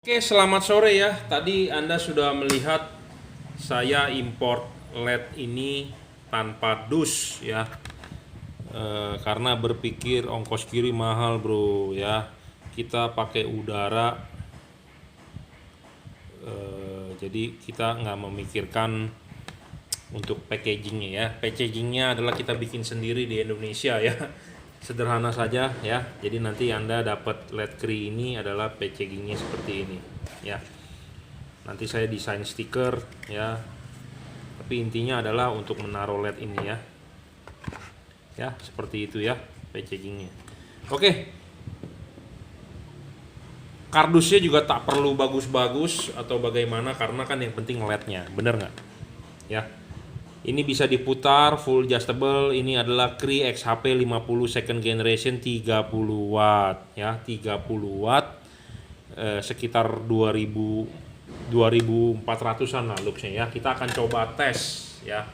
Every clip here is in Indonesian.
Oke, selamat sore ya. Tadi Anda sudah melihat saya import LED ini tanpa dus ya. Karena berpikir ongkos kirim mahal bro ya. Kita pakai udara, jadi kita nggak memikirkan untuk packagingnya ya. Packagingnya adalah kita bikin sendiri di Indonesia ya. Sederhana saja ya. Jadi nanti Anda dapat LED Cree ini adalah packagingnya seperti ini ya. Nanti saya desain stiker ya. Tapi intinya adalah untuk menaruh LED ini ya. Ya, seperti itu ya packagingnya. Oke. Kardusnya juga tak perlu bagus-bagus atau bagaimana karena kan yang penting LED-nya, bener nggak? Ya. Ini bisa diputar full adjustable. Ini adalah Cree XHP 50 second generation 30 watt ya, 30 watt, sekitar 2400-an lah luxnya ya. Kita akan coba tes ya.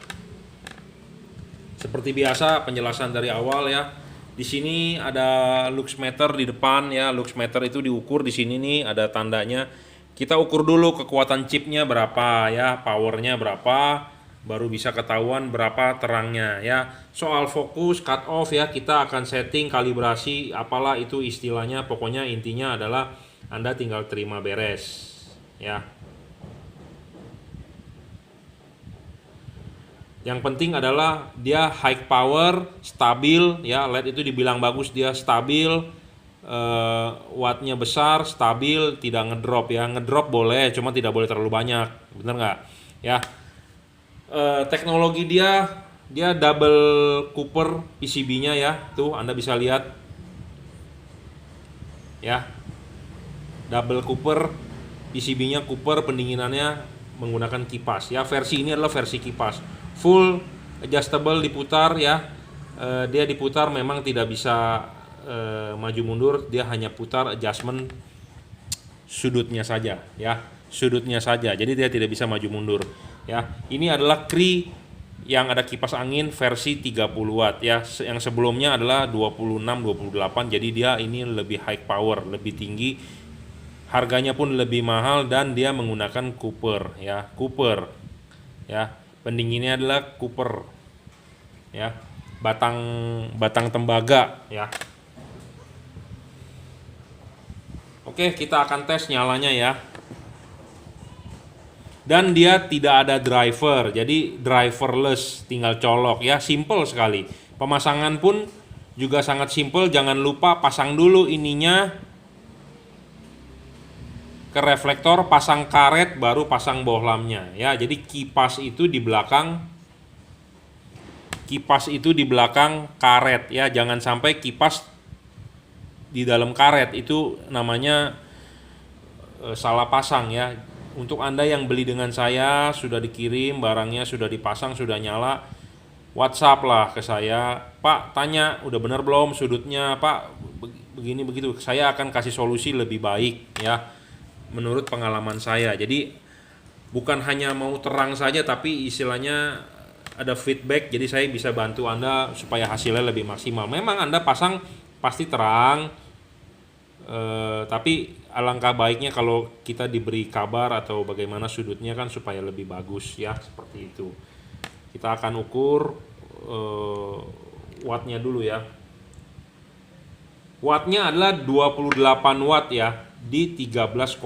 Seperti biasa penjelasan dari awal ya. Di sini ada lux meter di depan ya. Lux meter itu diukur di sini nih, ada tandanya. Kita ukur dulu kekuatan chipnya berapa ya, powernya berapa, baru bisa ketahuan berapa terangnya ya. Soal fokus, cut off ya, kita akan setting kalibrasi apalah itu istilahnya. Pokoknya intinya adalah Anda tinggal terima beres ya. Yang penting adalah dia high power, stabil ya. LED itu dibilang bagus, dia stabil, wattnya besar, stabil, tidak ngedrop ya. Ngedrop boleh, cuma tidak boleh terlalu banyak, bener nggak ya. Teknologi dia double Cooper PCB-nya ya, tuh Anda bisa lihat ya, double Cooper PCB-nya, Cooper, pendinginannya menggunakan kipas ya. Versi ini adalah versi kipas, full adjustable, diputar ya. Dia diputar memang tidak bisa maju mundur, dia hanya putar adjustment sudutnya saja ya, sudutnya saja, jadi dia tidak bisa maju mundur ya. Ini adalah Cree yang ada kipas angin versi 30 watt ya. Yang sebelumnya adalah 26 28, jadi dia ini lebih high power, lebih tinggi, harganya pun lebih mahal, dan dia menggunakan Cooper ya. Cooper ya, pendinginnya adalah Cooper ya, batang tembaga ya. Oke, kita akan tes nyalanya ya. Dan dia tidak ada driver, jadi driverless, tinggal colok ya, simple sekali. Pemasangan pun juga sangat simple. Jangan lupa pasang dulu ininya ke reflektor, pasang karet, baru pasang bohlamnya ya. Jadi kipas itu di belakang karet ya. Jangan sampai kipas di dalam karet, itu namanya salah pasang ya. Untuk Anda yang beli dengan saya, sudah dikirim barangnya, sudah dipasang, sudah nyala, WhatsApp lah ke saya, Pak, tanya udah benar belum sudutnya Pak, begini begitu. Saya akan kasih solusi lebih baik ya, menurut pengalaman saya. Jadi bukan hanya mau terang saja, tapi istilahnya ada feedback, jadi saya bisa bantu Anda supaya hasilnya lebih maksimal. Memang Anda pasang pasti terang, tapi alangkah baiknya kalau kita diberi kabar atau bagaimana sudutnya kan, supaya lebih bagus ya, seperti itu. Kita akan ukur wattnya dulu ya. Wattnya adalah 28 watt ya, di 13,5.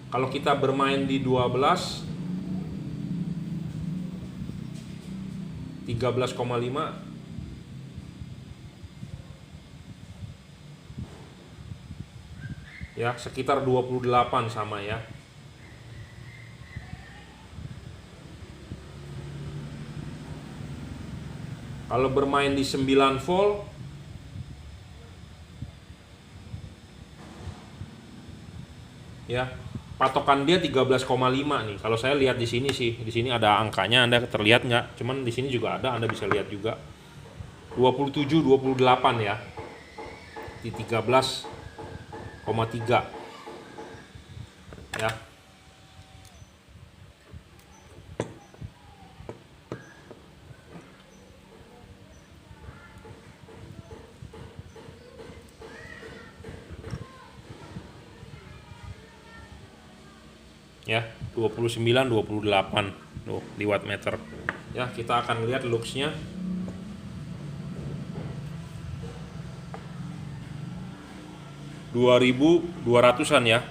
Kalau kita bermain di 13,5 ya, sekitar 28 sama ya. Kalau bermain di 9 volt ya, patokan dia 13,5 nih. Kalau saya lihat di sini sih, di sini ada angkanya, Anda terlihat nggak? Cuman di sini juga ada, Anda bisa lihat juga. 27 28 ya. Di 13,3 ya. ya, 29 28 tuh di wattmeter. Ya, kita akan lihat luxnya. 2200-an ya.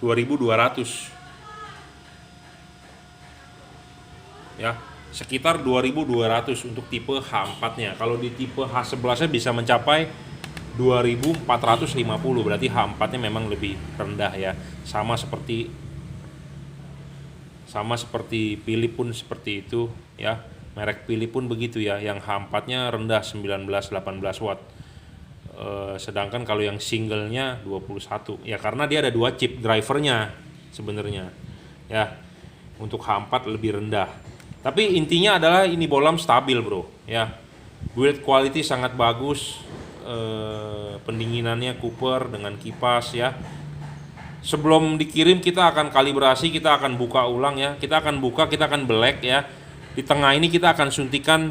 2200. Ya, sekitar 2200 untuk tipe H4-nya. Kalau di tipe H11-nya bisa mencapai 2450, berarti H4-nya memang lebih rendah ya. Sama seperti Philips pun seperti itu ya. Merek Philips pun begitu ya, yang H4-nya rendah 19-18 watt. Sedangkan kalau yang singlenya 21 ya, karena dia ada 2 chip drivernya sebenarnya ya. Untuk H4 lebih rendah. Tapi intinya adalah ini bolam stabil bro ya. Build quality sangat bagus. Pendinginannya Cooper dengan kipas ya. Sebelum dikirim kita akan kalibrasi, kita akan buka ulang ya. Kita akan black ya. Di tengah ini kita akan suntikan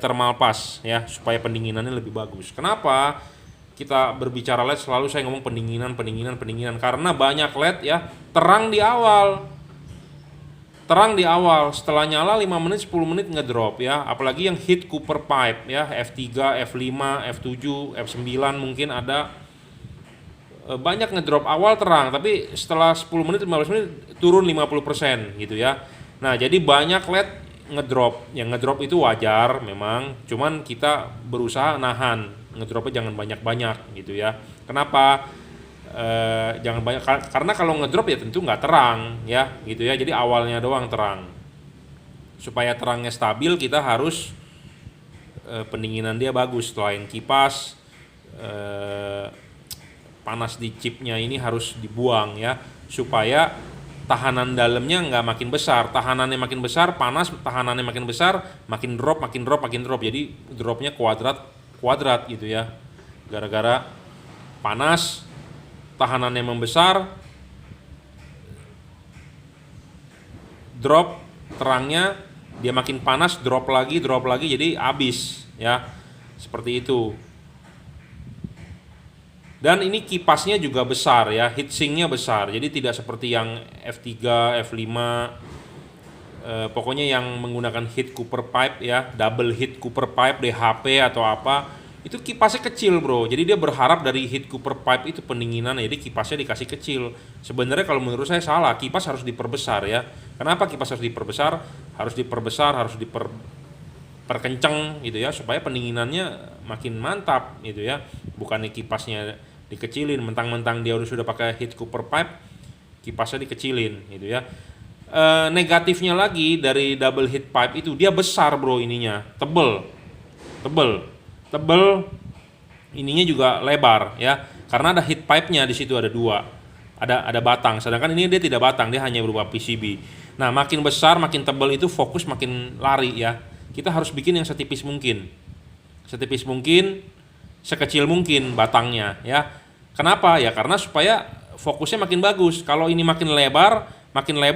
thermal pass ya, supaya pendinginannya lebih bagus. Kenapa kita berbicara LED selalu saya ngomong pendinginan karena banyak LED ya terang di awal, setelah nyala 5 menit 10 menit ngedrop ya. Apalagi yang heat Cooper pipe ya, F3, F5, F7, F9 mungkin ada, banyak ngedrop awal terang, tapi setelah 10 menit 15 menit turun 50% gitu ya. Nah, jadi banyak LED ngedrop. Yang ngedrop itu wajar memang, cuman kita berusaha nahan ngedropnya jangan banyak-banyak gitu ya. Kenapa? Jangan banyak, karena kalau ngedrop ya tentu nggak terang ya gitu ya. Jadi awalnya doang terang. Supaya terangnya stabil kita harus pendinginan dia bagus. Selain kipas, panas di chipnya ini harus dibuang ya, supaya tahanan dalamnya nggak makin besar. Tahanannya makin besar, panas, tahanannya makin besar, makin drop. Jadi dropnya kuadrat gitu ya. Gara-gara panas, tahanannya membesar, drop terangnya, dia makin panas, drop lagi, jadi habis ya, seperti itu. Dan ini kipasnya juga besar ya, heatsinknya besar, jadi tidak seperti yang F3, F5, pokoknya yang menggunakan heat Cooper pipe ya, double heat Cooper pipe, DHP atau apa, itu kipasnya kecil bro. Jadi dia berharap dari heat Cooper pipe itu pendinginan, jadi kipasnya dikasih kecil. Sebenarnya kalau menurut saya salah, kipas harus diperbesar ya. Kenapa kipas harus diperbesar? Harus diperkencang gitu ya, supaya pendinginannya makin mantap gitu ya. Bukannya kipasnya dikecilin, mentang-mentang dia sudah pakai heat Cooper pipe, kipasnya dikecilin gitu ya. Negatifnya lagi dari double heat pipe itu, dia besar bro ininya, tebel, ininya juga lebar ya, karena ada heat pipe-nya di situ, ada 2, ada batang. Sedangkan ini dia tidak batang, dia hanya berupa PCB. Nah, makin besar, makin tebal itu fokus makin lari ya. Kita harus bikin yang setipis mungkin, sekecil mungkin batangnya ya. Kenapa? Ya karena supaya fokusnya makin bagus. Kalau ini makin lebar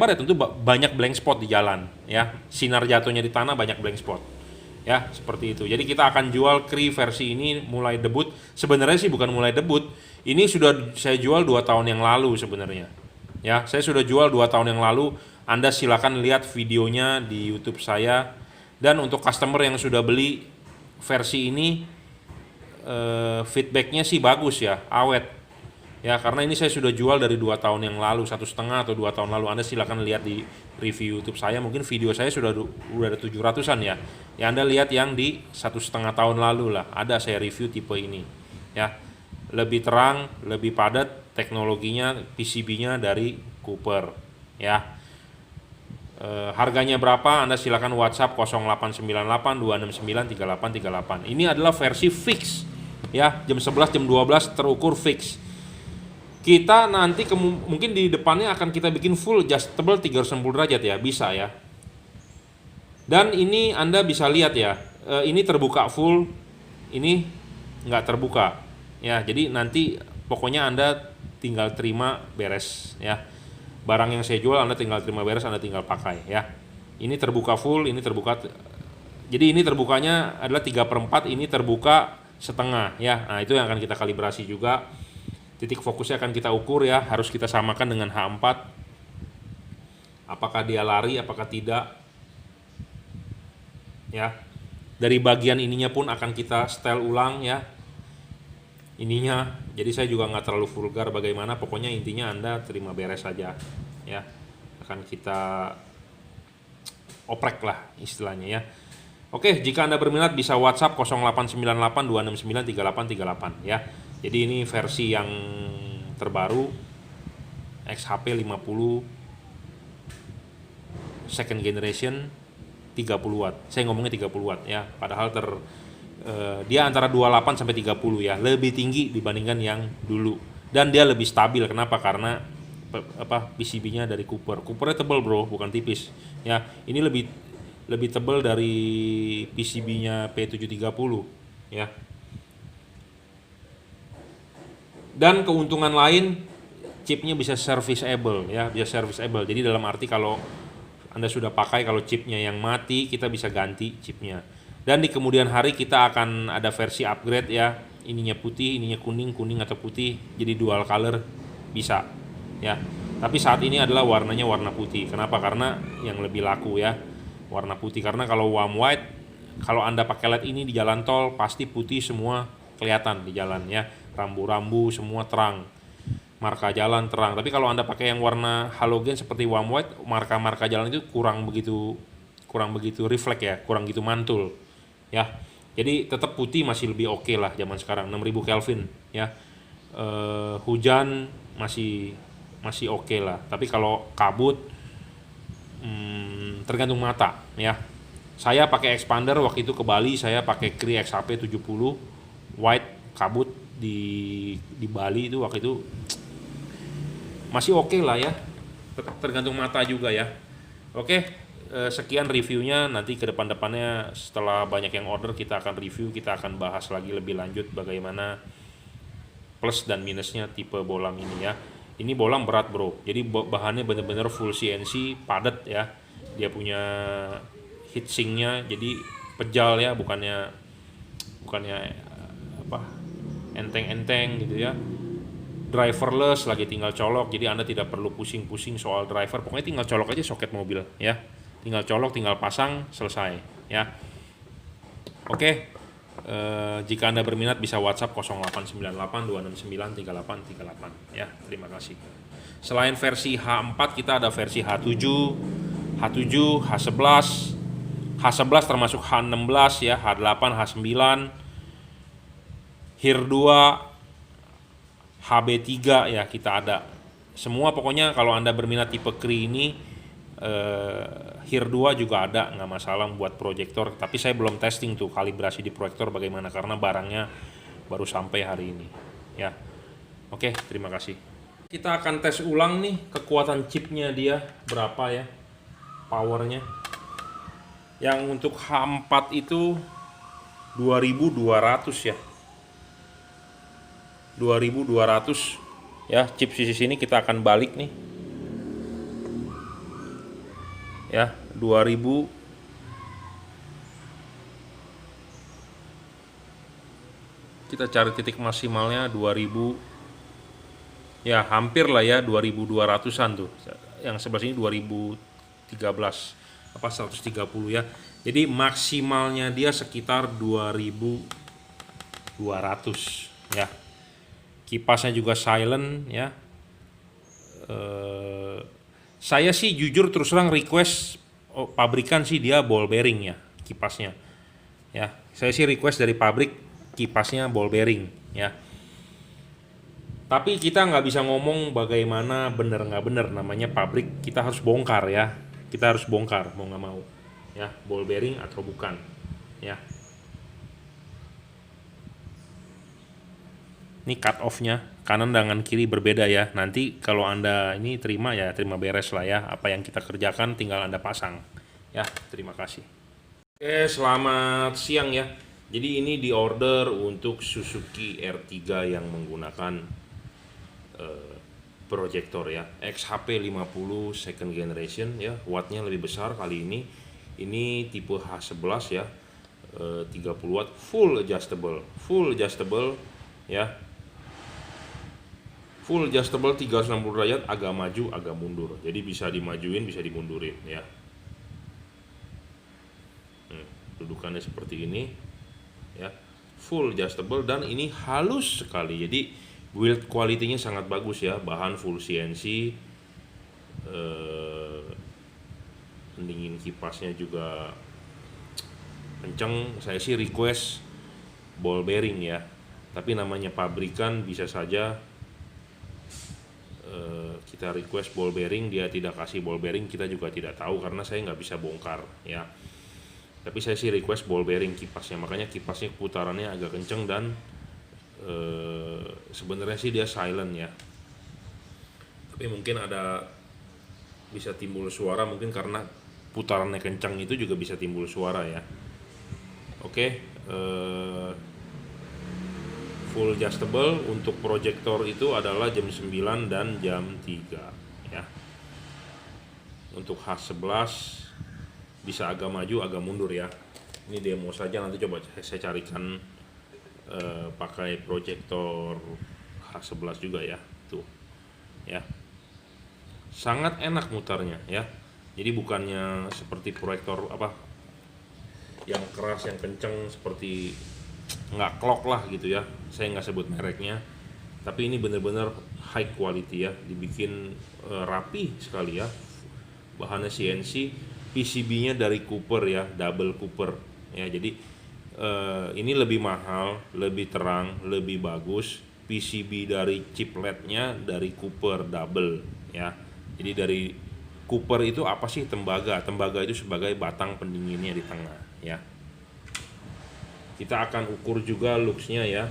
ya tentu banyak blank spot di jalan ya. Sinar jatuhnya di tanah banyak blank spot. Ya, seperti itu. Jadi kita akan jual Cree versi ini mulai debut. Sebenarnya sih bukan mulai debut. Ini sudah saya jual 2 tahun yang lalu sebenarnya. Ya, saya sudah jual 2 tahun yang lalu. Anda silakan lihat videonya di YouTube saya. Dan untuk customer yang sudah beli versi ini, feedbacknya sih bagus ya, awet. Ya, karena ini saya sudah jual dari 2 tahun yang lalu, 1,5 atau 2 tahun lalu. Anda silakan lihat di review YouTube saya. Mungkin video saya sudah ada 700-an ya. Ya, Anda lihat yang di 1,5 tahun lalu lah. Ada saya review tipe ini. Ya, lebih terang, lebih padat, teknologinya, PCB-nya dari Cooper. Ya. Harganya berapa? Anda silakan WhatsApp 0898 269 3838. Ini adalah versi fix. Ya, jam 11, jam 12 terukur fix. Kita nanti mungkin di depannya akan kita bikin full adjustable 360 derajat ya, bisa ya. Dan ini Anda bisa lihat ya, ini terbuka full, ini nggak terbuka ya. Jadi nanti pokoknya Anda tinggal terima beres ya. Barang yang saya jual Anda tinggal terima beres, Anda tinggal pakai ya. Ini terbuka full, ini terbuka. Jadi ini terbukanya adalah 3/4, ini terbuka setengah ya. Nah, itu yang akan kita kalibrasi juga. Titik fokusnya akan kita ukur ya, harus kita samakan dengan H4. Apakah dia lari, apakah tidak. Ya. Dari bagian ininya pun akan kita setel ulang ya. Ininya, jadi saya juga nggak terlalu vulgar bagaimana, pokoknya intinya Anda terima beres saja ya. Akan kita oprek lah istilahnya ya. Oke, jika Anda berminat bisa WhatsApp 0898 269 3838 ya. Jadi ini versi yang terbaru XHP 50 second generation 30 watt. Saya ngomongnya 30 watt ya, padahal dia antara 28 sampai 30 ya, lebih tinggi dibandingkan yang dulu. Dan dia lebih stabil. Kenapa? Karena PCB-nya dari Cooper. Coopernya tebal bro, bukan tipis. Ya, ini lebih tebal dari PCB-nya P730 ya. Dan keuntungan lain, chipnya bisa serviceable ya, bisa serviceable. Jadi dalam arti kalau Anda sudah pakai, kalau chipnya yang mati, kita bisa ganti chipnya. Dan di kemudian hari kita akan ada versi upgrade ya, ininya putih, ininya kuning atau putih, jadi dual color bisa ya. Tapi saat ini adalah warnanya warna putih. Kenapa? Karena yang lebih laku ya, warna putih. Karena kalau warm white, kalau Anda pakai LED ini di jalan tol pasti putih semua kelihatan di jalan ya, rambu-rambu semua terang, marka jalan terang. Tapi kalau Anda pakai yang warna halogen seperti warm white, marka-marka jalan itu kurang begitu refleks ya, kurang gitu mantul ya. Jadi tetap putih masih lebih oke lah zaman sekarang, 6000 Kelvin ya. Hujan masih oke lah. Tapi kalau kabut tergantung mata ya. Saya pakai expander waktu itu ke Bali, saya pakai Cree XHP 70 white kabut di Bali itu waktu itu masih oke lah ya. Tergantung mata juga ya. Oke. Sekian reviewnya, nanti ke depan-depannya setelah banyak yang order kita akan review, kita akan bahas lagi lebih lanjut bagaimana plus dan minusnya tipe bolam ini ya. Ini bolam berat bro, jadi bahannya bener-bener full CNC, padat ya. Dia punya heatsinknya, jadi pejal ya, bukannya enteng-enteng gitu ya. Driverless, lagi tinggal colok, jadi Anda tidak perlu pusing-pusing soal driver, pokoknya tinggal colok aja soket mobil ya. Tinggal colok, tinggal pasang, selesai ya. Oke. Jika Anda berminat bisa WhatsApp 0898 269 3838 ya. Terima kasih. Selain versi H4 kita ada versi H7, H11, H11 termasuk H16 ya, H8, H9, HIR2, HB3 ya, kita ada. Semua pokoknya kalau Anda berminat tipe Cree ini, HIR2 juga ada, nggak masalah buat proyektor. Tapi saya belum testing tuh kalibrasi di proyektor bagaimana, karena barangnya baru sampai hari ini ya. Oke, terima kasih. Kita akan tes ulang nih kekuatan chipnya dia berapa ya, powernya. Yang untuk H4 itu 2200 ya, 2200 ya. Chip sisi sini kita akan balik nih ya, 2000. Kita cari titik maksimalnya 2000 ya, hampir lah ya, 2200-an tuh. Yang sebelah sini 2013 apa 130 ya. Jadi maksimalnya dia sekitar 2200 ya. Kipasnya juga silent ya. Saya sih jujur terus terang request pabrikan sih dia ball bearing ya kipasnya ya. Saya sih request dari pabrik kipasnya ball bearing ya. Tapi kita nggak bisa ngomong bagaimana bener nggak bener, namanya pabrik, kita harus bongkar ya. Kita harus bongkar mau nggak mau ya, ball bearing atau bukan ya. Ini cut off-nya kanan dengan kiri berbeda ya. Nanti kalau Anda ini terima ya, terima beres lah ya. Apa yang kita kerjakan tinggal Anda pasang. Ya, terima kasih. Oke, selamat siang ya. Jadi ini di order untuk Suzuki R3 yang menggunakan proyektor ya. XHP 50 second generation ya. Wattnya lebih besar kali ini. Ini tipe H11 ya. 30 watt full adjustable ya. Full adjustable 360 derajat, agak maju agak mundur, jadi bisa dimajuin bisa dimundurin ya. Dudukannya seperti ini ya, full adjustable dan ini halus sekali, jadi build quality-nya sangat bagus ya. Bahan full CNC, pendingin kipasnya juga kenceng. Saya sih request ball bearing ya, tapi namanya pabrikan bisa saja kita request ball bearing, dia tidak kasih ball bearing, kita juga tidak tahu karena saya nggak bisa bongkar ya. Tapi saya sih request ball bearing kipasnya, makanya kipasnya putarannya agak kenceng dan sebenarnya sih dia silent ya, tapi mungkin ada bisa timbul suara, mungkin karena putarannya kencang itu juga bisa timbul suara ya. Oke, full adjustable. Untuk proyektor itu adalah jam 9 dan jam 3 ya. Untuk H11 bisa agak maju agak mundur ya. Ini demo saja, nanti coba saya carikan pakai proyektor H11 juga ya. Tuh ya, sangat enak mutarnya ya. Jadi bukannya seperti proyektor apa yang keras yang kenceng, seperti nggak clock lah gitu ya, saya nggak sebut mereknya, tapi ini bener-bener high quality ya, dibikin rapi sekali ya. Bahannya CNC, PCB-nya dari Cooper ya, double Cooper ya. Jadi ini lebih mahal, lebih terang, lebih bagus. PCB dari chipletnya dari Cooper double ya. Jadi dari Cooper itu apa sih? Tembaga. Tembaga itu sebagai batang pendinginnya di tengah ya. Kita akan ukur juga looks-nya ya.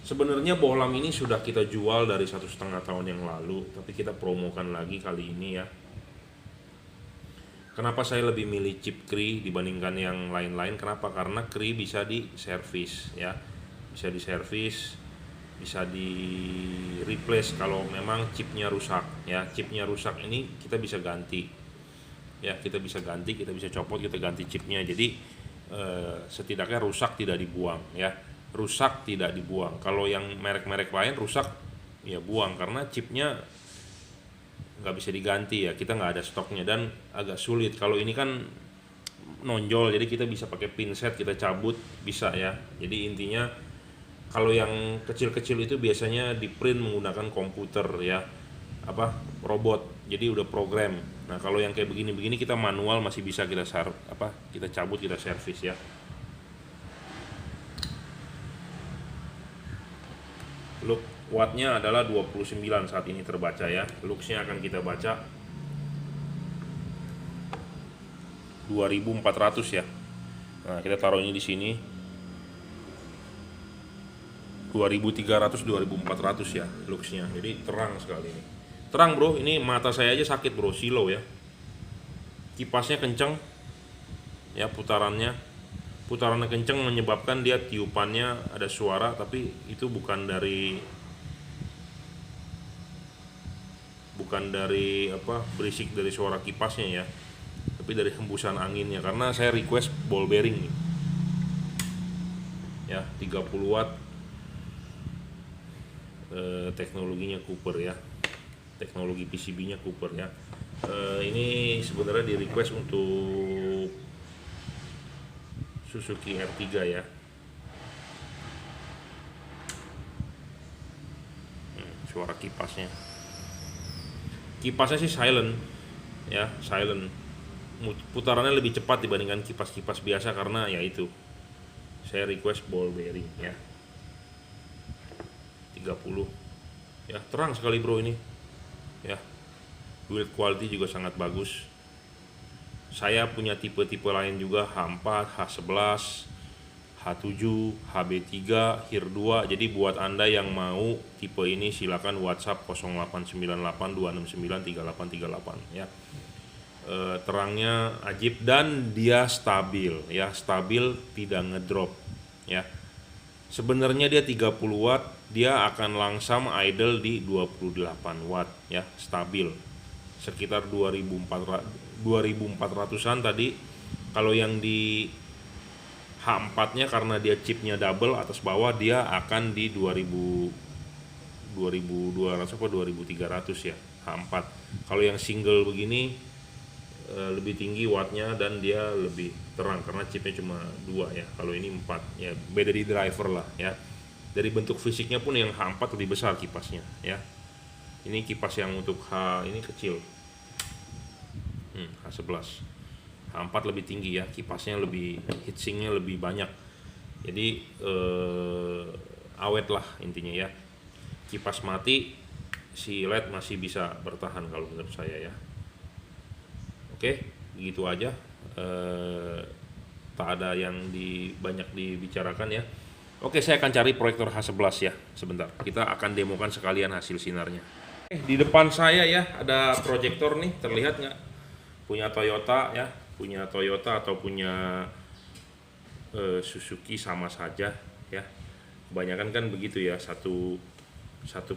Sebenarnya bohlam ini sudah kita jual dari 1,5 tahun yang lalu, tapi kita promokan lagi kali ini ya. Kenapa saya lebih milih chip Cree dibandingkan yang lain-lain? Kenapa? Karena Cree bisa diservis ya, bisa diservis, bisa di replace kalau memang chipnya rusak ya. Chipnya rusak ini kita bisa ganti ya, kita bisa ganti, kita bisa copot, kita ganti chipnya. Jadi setidaknya rusak tidak dibuang ya, rusak tidak dibuang. Kalau yang merek-merek lain rusak ya buang, karena chipnya nggak bisa diganti ya, kita nggak ada stoknya dan agak sulit. Kalau ini kan nonjol, jadi kita bisa pakai pinset, kita cabut bisa ya. Jadi intinya kalau yang kecil-kecil itu biasanya di print menggunakan komputer ya, apa robot, jadi udah program. Nah kalau yang kayak begini-begini kita manual, masih bisa kita kita cabut, kita servis ya. Look wattnya adalah 29 saat ini terbaca ya. Looksnya akan kita baca 2400 ya. Nah kita taruh ini di sini 2300 2400 ya looksnya. Jadi terang sekali ini. Terang bro, ini mata saya aja sakit bro, silo ya. Kipasnya kenceng ya, putarannya kenceng menyebabkan dia tiupannya ada suara, tapi itu bukan dari berisik dari suara kipasnya ya, tapi dari hembusan anginnya, karena saya request ball bearing nih ya, 30 watt, teknologinya Cooper ya, teknologi PCB nya Cooper ya. Ini sebenarnya di request untuk Suzuki R3 ya. Suara kipasnya sih silent ya, silent. Putarannya lebih cepat dibandingkan kipas-kipas biasa, karena ya itu saya request ball bearing ya 30 ya. Terang sekali bro ini ya, build quality juga sangat bagus. Saya punya tipe-tipe lain juga, H4, H11, H7, HB3, HIR2. Jadi buat Anda yang mau tipe ini silakan WhatsApp 089826933838 ya. Terangnya ajib dan dia stabil ya, stabil, tidak ngedrop ya. Sebenarnya dia 30 watt, dia akan langsam idle di 28 watt ya, stabil sekitar 2400-an tadi. Kalau yang di H4 nya karena dia chipnya double atas bawah, dia akan di 2000 2200 apa 2300 ya H4. Kalau yang single begini lebih tinggi wattnya dan dia lebih terang karena chipnya cuma 2 ya. Kalau ini 4 ya, beda di driver lah ya. Dari bentuk fisiknya pun yang H4 lebih besar kipasnya ya. Ini kipas yang untuk H ini kecil, H11. H4 lebih tinggi ya, kipasnya lebih, heatsinknya lebih banyak. Jadi awet lah intinya ya. Kipas mati, si LED masih bisa bertahan kalau menurut saya ya. Oke, gitu aja. Tak ada yang banyak dibicarakan ya. Oke, saya akan cari proyektor H11 ya, sebentar. Kita akan demokan sekalian hasil sinarnya. Di depan saya ya ada proyektor nih, terlihat nggak? Punya Toyota ya, punya Toyota atau punya Suzuki sama saja ya. Kebanyakan kan begitu ya, satu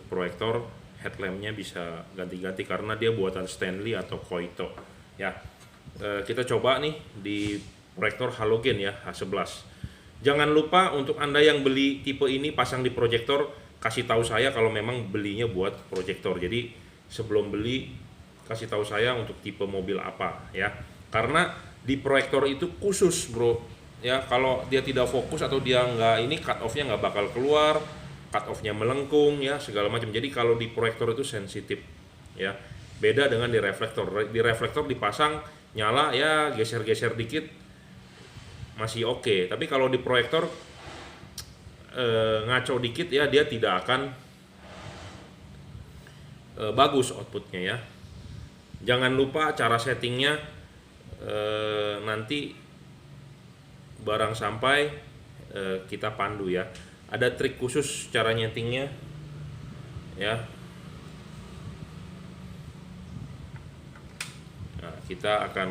proyektor headlampnya bisa ganti-ganti karena dia buatan Stanley atau Koito ya. Kita coba nih di proyektor halogen ya, H11. Jangan lupa untuk Anda yang beli tipe ini pasang di proyektor, kasih tahu saya kalau memang belinya buat proyektor. Jadi sebelum beli kasih tahu saya untuk tipe mobil apa ya. Karena di proyektor itu khusus bro ya, kalau dia tidak fokus atau dia nggak ini, cut off-nya nggak bakal keluar, cut off-nya melengkung ya, segala macam. Jadi kalau di proyektor itu sensitif ya. Beda dengan di reflektor. Di reflektor dipasang nyala ya, geser-geser dikit masih oke. Tapi kalau di proyektor ngaco dikit ya, dia tidak akan bagus outputnya ya. Jangan lupa cara settingnya, nanti barang sampai kita pandu ya. Ada trik khusus cara nyetingnya ya. Nah, kita akan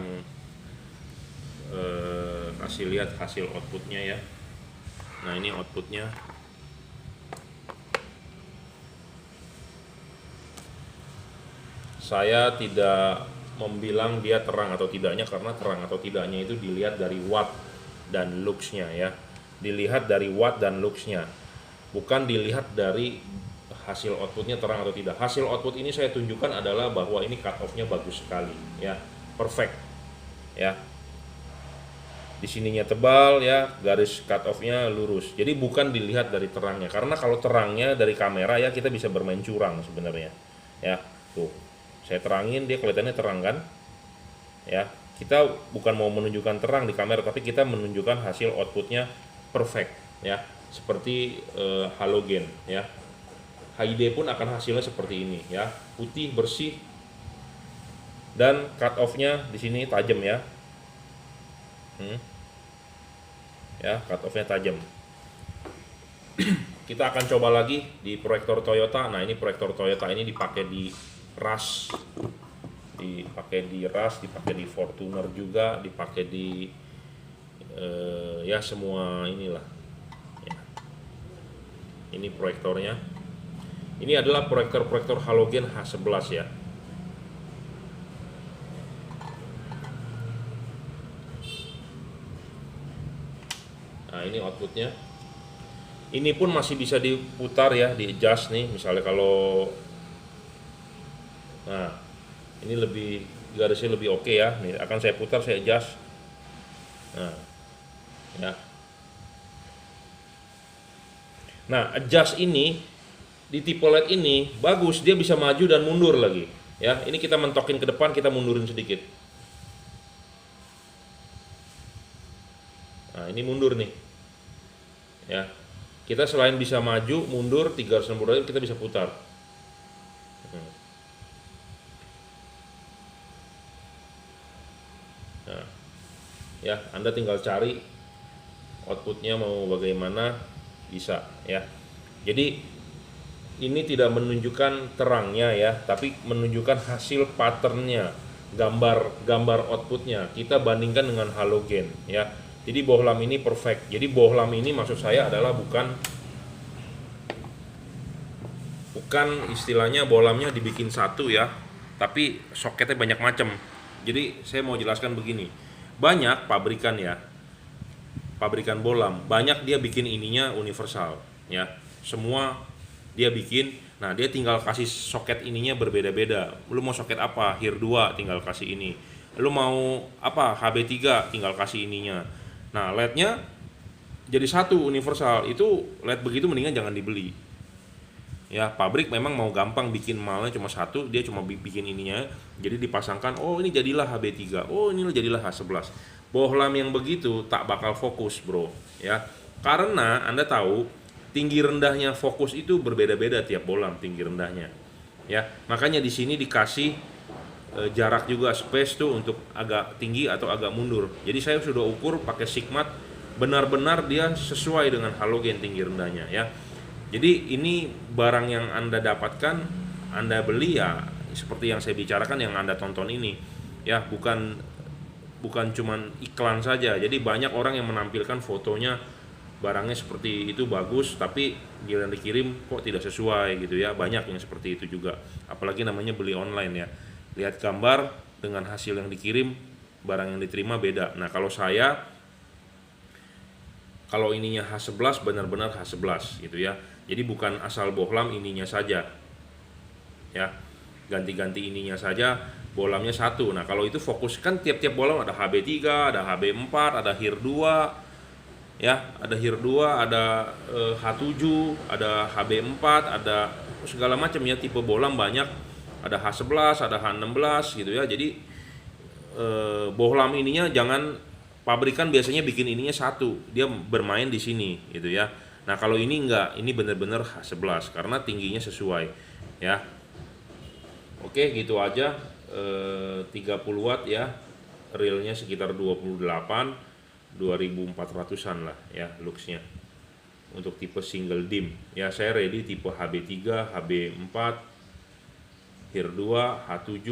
kasih lihat hasil outputnya ya. Nah, ini outputnya. Saya tidak membilang dia terang atau tidaknya, karena terang atau tidaknya itu dilihat dari watt dan lux-nya ya. Dilihat dari watt dan lux-nya, bukan dilihat dari hasil outputnya terang atau tidak. Hasil output ini saya tunjukkan adalah bahwa ini cut off-nya bagus sekali ya, perfect ya. Di sininya tebal ya, garis cut off-nya lurus. Jadi bukan dilihat dari terangnya, karena kalau terangnya dari kamera ya kita bisa bermain curang sebenarnya ya. Tuh, saya terangin dia kelihatannya terang kan ya. Kita bukan mau menunjukkan terang di kamera, tapi kita menunjukkan hasil outputnya perfect ya, seperti halogen ya. HID pun akan hasilnya seperti ini ya, putih bersih dan cut off-nya di sini tajam ya. Ya, cut off-nya tajam. Kita akan coba lagi di proyektor Toyota. Nah, ini proyektor Toyota ini dipakai di Rush, dipakai di Fortuner juga, dipakai di ya semua inilah ya. Ini proyektornya. Ini adalah proyektor halogen H11 ya. Nah, ini outputnya. Ini pun masih bisa diputar ya, di adjust nih. Misalnya kalau, nah ini lebih, garisnya lebih oke ya. Nih akan saya putar, saya adjust. Nah, ya. Nah, adjust ini di tipe LED ini bagus, dia bisa maju dan mundur lagi. Ya, ini kita mentokin ke depan, kita mundurin sedikit. Nah, ini mundur nih. Ya, kita selain bisa maju, mundur 360 derajat, kita bisa putar. Nah, ya, Anda tinggal cari outputnya mau bagaimana, bisa ya. Jadi ini tidak menunjukkan terangnya ya, tapi menunjukkan hasil patternnya, gambar outputnya. Kita bandingkan dengan halogen ya. Jadi bohlam ini perfect. Jadi bohlam ini maksud saya adalah bukan istilahnya bohlamnya dibikin satu ya, tapi soketnya banyak macam. Jadi saya mau jelaskan begini. Banyak pabrikan ya, pabrikan bohlam, banyak dia bikin ininya universal ya. Semua dia bikin, Nah, dia tinggal kasih soket ininya berbeda-beda. Lu mau soket apa? HIR 2 tinggal kasih ini. Lu mau apa? HB3 tinggal kasih ininya. Nah, LED-nya jadi satu universal. Itu LED begitu mendingan jangan dibeli. Ya, pabrik memang mau gampang bikin malnya cuma satu, dia cuma bikin ininya. Jadi dipasangkan, oh ini jadilah HB3, oh ini jadilah H11. Bohlam yang begitu tak bakal fokus, bro. Ya, karena Anda tahu tinggi rendahnya fokus itu berbeda-beda tiap bohlam tinggi rendahnya. Ya, makanya di sini dikasih jarak juga space tuh untuk agak tinggi atau agak mundur. Jadi saya sudah ukur pakai Sigmat, benar-benar dia sesuai dengan halogen tinggi rendahnya ya. Jadi ini barang yang Anda dapatkan, Anda beli ya seperti yang saya bicarakan yang Anda tonton ini ya, bukan cuman iklan saja. Jadi banyak orang yang menampilkan fotonya barangnya seperti itu bagus, tapi giliran dikirim kok tidak sesuai gitu ya. Banyak yang seperti itu juga. Apalagi namanya beli online ya. Lihat gambar dengan hasil yang dikirim, barang yang diterima beda. Nah, kalau ininya H11 benar-benar H11 gitu ya. Jadi bukan asal bohlam ininya saja. Ya. Ganti-ganti ininya saja, bohlamnya satu. Nah, kalau itu fokus kan tiap-tiap bohlam ada HB3, ada HB4, ada HIR 2. Ya, ada HIR 2, ada H7, ada HB4, ada segala macam ya, tipe bohlam banyak. Ada H11, ada H16 gitu ya. Jadi bohlam ininya jangan, pabrikan biasanya bikin ininya satu, dia bermain di sini gitu ya. Nah, kalau ini enggak, ini benar-benar H11 karena tingginya sesuai ya. Oke, gitu aja. 30 watt ya, realnya sekitar 2400-an lah ya luxnya untuk tipe single dim ya. Saya ready tipe HB3, HB4, HIR 2, H7,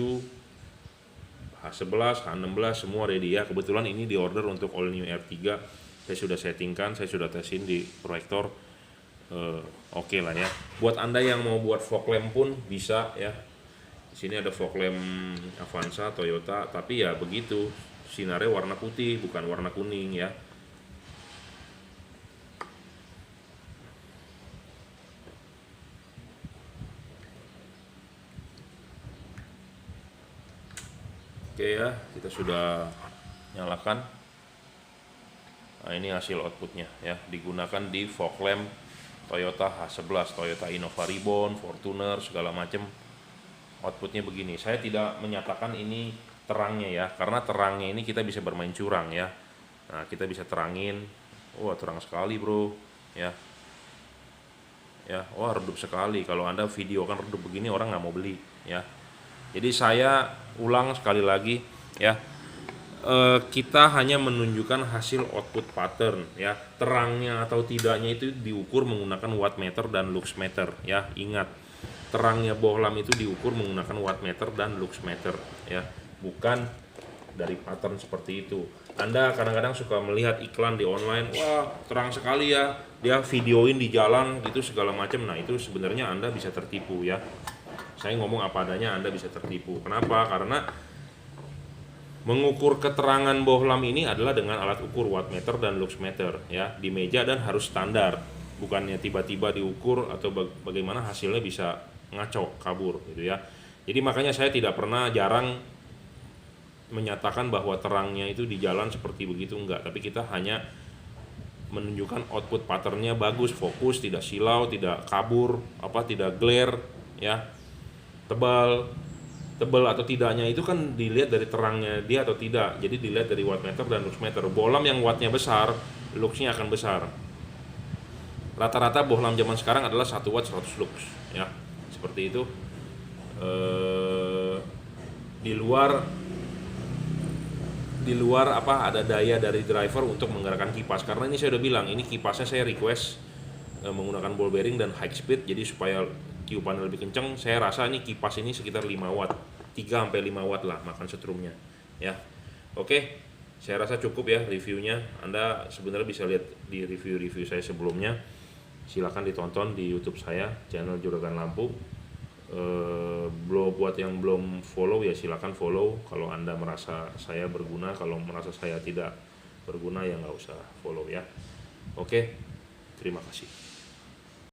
H11, H16 semua ready ya. Kebetulan ini di order untuk all new R3. Saya sudah settingkan, saya sudah tesin di proyektor. Oke lah ya. Buat Anda yang mau buat fog lamp pun bisa ya. Di sini ada fog lamp Avanza Toyota, tapi ya begitu. Sinarnya warna putih bukan warna kuning ya. Oke ya, kita sudah nyalakan. Nah, ini hasil outputnya ya, digunakan di fog lamp Toyota H11, Toyota Innova Reborn, Fortuner segala macam. Outputnya begini. Saya tidak menyatakan ini terangnya ya, karena terangnya ini kita bisa bermain curang ya. Nah, kita bisa terangin, wah terang sekali bro ya. Ya, wah redup sekali. Kalau Anda video kan redup begini orang nggak mau beli ya. Jadi saya ulang sekali lagi ya, kita hanya menunjukkan hasil output pattern ya. Terangnya atau tidaknya itu diukur menggunakan wattmeter dan luxmeter ya. Ingat, terangnya bohlam itu diukur menggunakan wattmeter dan luxmeter ya, bukan dari pattern seperti itu. Anda kadang-kadang suka melihat iklan di online, wah terang sekali ya, dia videoin di jalan gitu segala macam. Nah, itu sebenarnya Anda bisa tertipu ya. Saya ngomong apa adanya, Anda bisa tertipu. Kenapa? Karena mengukur keterangan bohlam ini adalah dengan alat ukur wattmeter dan luxmeter ya, di meja dan harus standar. Bukannya tiba-tiba diukur atau bagaimana hasilnya bisa ngaco, kabur gitu ya. Jadi makanya saya jarang menyatakan bahwa terangnya itu di jalan seperti begitu, enggak. Tapi kita hanya menunjukkan output patternnya bagus, fokus, tidak silau, tidak kabur, tidak glare ya. Tebal atau tidaknya itu kan dilihat dari terangnya dia atau tidak. Jadi dilihat dari wattmeter dan luxmeter. Bohlam yang wattnya besar, luxnya akan besar. Rata-rata bohlam zaman sekarang adalah 1 watt 100 lux ya. Seperti itu. Di luar ada daya dari driver untuk menggerakkan kipas. Karena ini saya udah bilang, ini kipasnya saya request menggunakan ball bearing dan high speed, jadi supaya tiupan lebih kencang. Saya rasa ini kipas ini sekitar 5 watt, 3-5 watt lah makan setrumnya ya. Oke, saya rasa cukup ya reviewnya. Anda sebenarnya bisa lihat di review saya sebelumnya. Silakan ditonton di YouTube saya, channel Juragan Lampu. Buat yang belum follow ya silakan follow. Kalau Anda merasa saya berguna, kalau merasa saya tidak berguna ya nggak usah follow ya. Oke, terima kasih.